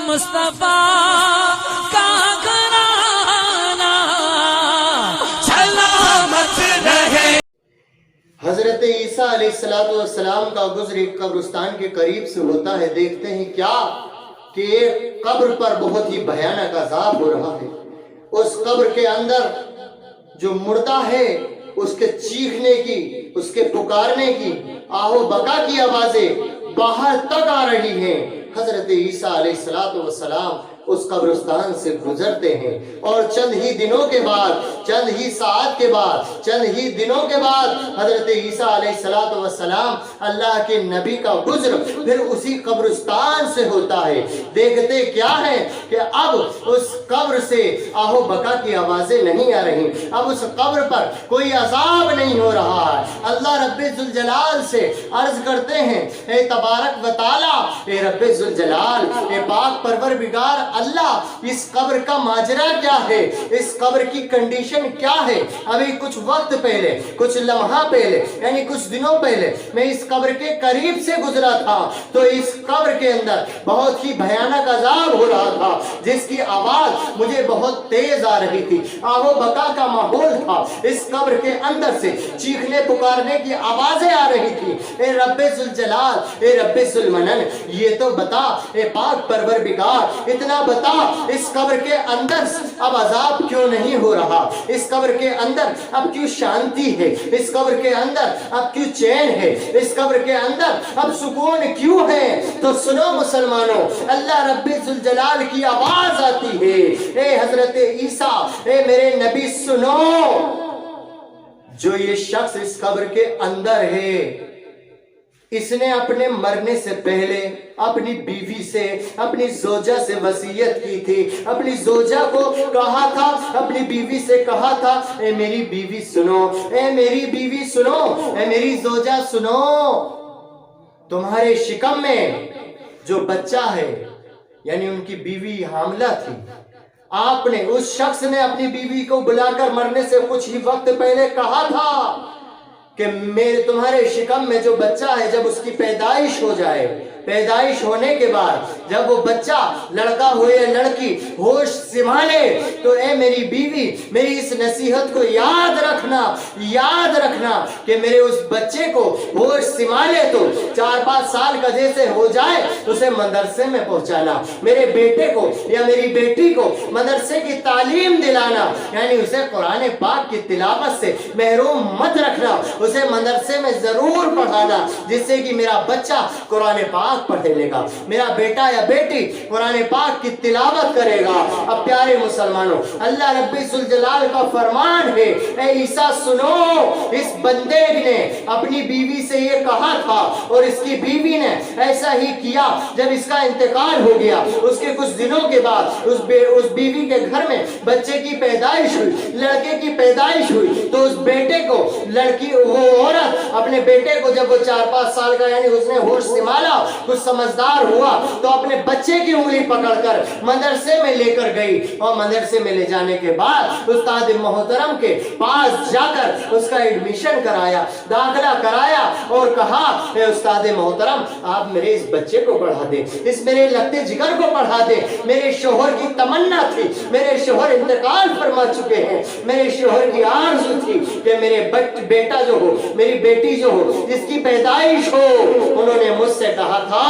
مصطفیٰ کا گھرانہ سلامت رہے۔ حضرت عیسیٰ علیہ السلام کا گزر ایک قبرستان کے قریب سے ہوتا ہے۔ دیکھتے ہیں کیا کہ ایک قبر پر بہت ہی بھیانک عذاب ہو رہا ہے۔ اس قبر کے اندر جو مردہ ہے اس کے چیخنے کی، اس کے پکارنے کی، آہو بکا کی آوازیں باہر تک آ رہی ہیں۔ حضرت عیسیٰ علیہ السلام اس قبرستان سے گزرتے ہیں اور چند ہی دنوں کے بعد، چند ہی ساعت کے بعد، چند ہی دنوں کے بعد حضرت عیسیٰ علیہ السلام اللہ کے نبی کا گزر پھر اسی قبرستان سے ہوتا ہے۔ دیکھتے کیا ہے کہ اب اس قبر سے آہو بکا کی آوازیں نہیں آ رہی، اب اس قبر پر کوئی عذاب نہیں ہو رہا ہے۔ اللہ رب ذوالجلال سے عرض کرتے ہیں، اے تبارک و تعالیٰ، اے رب ذوالجلال، اے پاک پروردگار اللہ، اس قبر کا ماجرا کیا ہے، اس قبر کی کنڈیشن کیا ہے؟ ابھی کچھ وقت پہلے، کچھ لمحہ پہلے، یعنی کچھ دنوں پہلے میں اس قبر کے قریب سے گزرا تھا تو اس قبر کے اندر بہت ہی بھیانک عذاب ہو رہا تھا، جس کی آواز مجھے بہت تیز آ رہی تھی، آہو بکا کا ماحول تھا۔ اس قبر کے اندر سے چیخنے پکارنے کی آوازیں آ رہی تھی۔ اے رب ذوالجلال، اے رب ذوالمنن، یہ تو بتا اے پاک پروردگار، اتنا بتا اس قبر کے اندر اب عذاب کیوں نہیں ہو رہا، اس قبر کے اندر اب کیوں شانتی ہے، اس قبر کے اندر اب کیوں چین ہے، اس قبر کے اندر اب سکون کیوں ہے؟ تو سنو مسلمانوں، اللہ رب ذوالجلال کی آواز آتی ہے، اے حضرت عیسیٰ، اے میرے نبی سنو، جو یہ شخص اس قبر کے اندر ہے اس نے اپنے مرنے سے پہلے اپنی بیوی سے، اپنی زوجہ سے وصیت کی تھی، اپنی زوجہ کو کہا تھا، اپنی بیوی سے کہا تھا، اے میری بیوی سنو، اے میری بیوی سنو، اے میری زوجہ سنو، تمہارے شکم میں جو بچہ ہے، یعنی ان کی بیوی حاملہ تھی، آپ نے، اس شخص نے اپنی بیوی کو بلا کر مرنے سے کچھ ہی وقت پہلے کہا تھا کہ تمہارے شکم میں جو بچہ ہے جب اس کی پیدائش ہو جائے، پیدائش ہونے کے بعد جب وہ بچہ لڑکا ہو یا لڑکی ہوش سنبھالے تو اے میری بیوی، میری اس نصیحت کو یاد رکھنا، یاد رکھنا کہ میرے اس بچے کو ہوش سنبھالے تو 4-5 سال کا جیسے ہو جائے اسے مدرسے میں پہنچانا، میرے بیٹے کو یا میری بیٹی کو مدرسے کی تعلیم دلانا، یعنی اسے قرآن پاک کی تلاوت سے محروم مت رکھنا، اسے مدرسے میں ضرور پڑھانا جس سے کہ میرا بچہ قرآن پاک پڑھے لے گا، میرا بیٹا یا بیٹی قرآن پاک کی تلاوت کرے گا۔ اب پیارے مسلمانوں، اللہ رب ذوالجلال کا فرمان ہے، اے عیسیٰ سنو، اس بندے نے اپنی بیوی سے یہ کہا تھا اور اس کی بیوی نے ایسا ہی کیا۔ جب اس کا انتقال ہو گیا اس کے کچھ دنوں کے بعد اس بیوی کے گھر میں بچے کی پیدائش ہوئی، لڑکے کی پیدائش ہوئی تو اس بیٹے کو لڑکی، وہ عورت اپنے بیٹے کو جب وہ 4-5 سال کا یعنی اس نے ہوش سنبھالا، کچھ سمجھدار ہوا تو اپنے بچے کی انگلی پکڑ کر مدرسے میں لے کر گئی اور مدرسے میں لے جانے کے بعد استاد محترم کے پاس جا کر اس کا ایڈمیشن کرایا، داخلہ کرایا اور کہا، اے استاد محترم آپ میرے اس بچے کو پڑھا دیں، اس میرے لگتے جگر کو پڑھا دیں، میرے شوہر کی تمنا تھی، میرے شوہر انتقال فرما چکے ہیں، میرے شوہر کی آرزو تھی کہ میرے بیٹا جو ہو، میری بیٹی جو ہو، جس کی پیدائش ہو، انہوں نے مجھ سے کہا تھا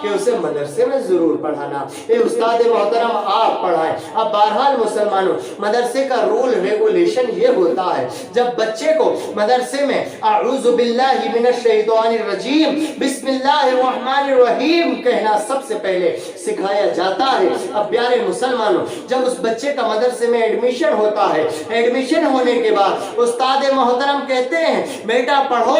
کہ اسے مدرسے میں ضرور پڑھانا۔ اے استاد محترم آپ پڑھائیں۔ اب بہرحال مسلمانوں، مدرسے کا رول ریگولیشن یہ ہوتا ہے، جب بچے کو مدرسے میں اعوذ باللہ من الشیطان الرجیم بسم اللہ الرحمن الرحیم کہنا سب سے پہلے سکھایا جاتا ہے۔ اب پیارے مسلمانوں، جب اس بچے کا مدرسے میں ایڈمیشن ہوتا ہے، ایڈمیشن ہونے کے بعد استاد محترم کہتے ہیں بیٹا پڑھو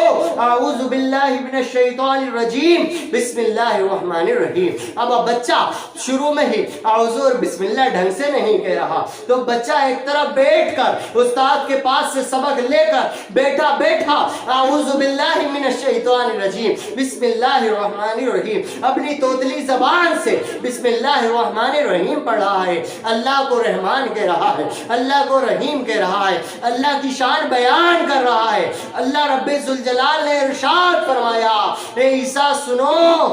اعوذ باللہ من الشیطان الرجیم بسم اللہ الرحمن الرحیم۔ اب بچہ شروع میں ہی اعوذ اور بسم اللہ ڈھنگ سے نہیں کہہ رہا تو بچہ ایک طرف بیٹھ کر استاد کے پاس سے سبق لے کر بیٹھا اعوذ باللہ من الشیطان الرجیم بسم اللہ الرحمن الرحیم اپنی توتلی زبان سے بسم اللہ الرحمن الرحیم پڑھ رہا ہے، اللہ کو رحمان کہہ رہا ہے، اللہ کو رحیم کہہ رہا ہے، اللہ کی شان بیان کر رہا ہے۔ اللہ رب ذوالجلال نے ارشاد فرمایا، اے عیسیٰ سنو،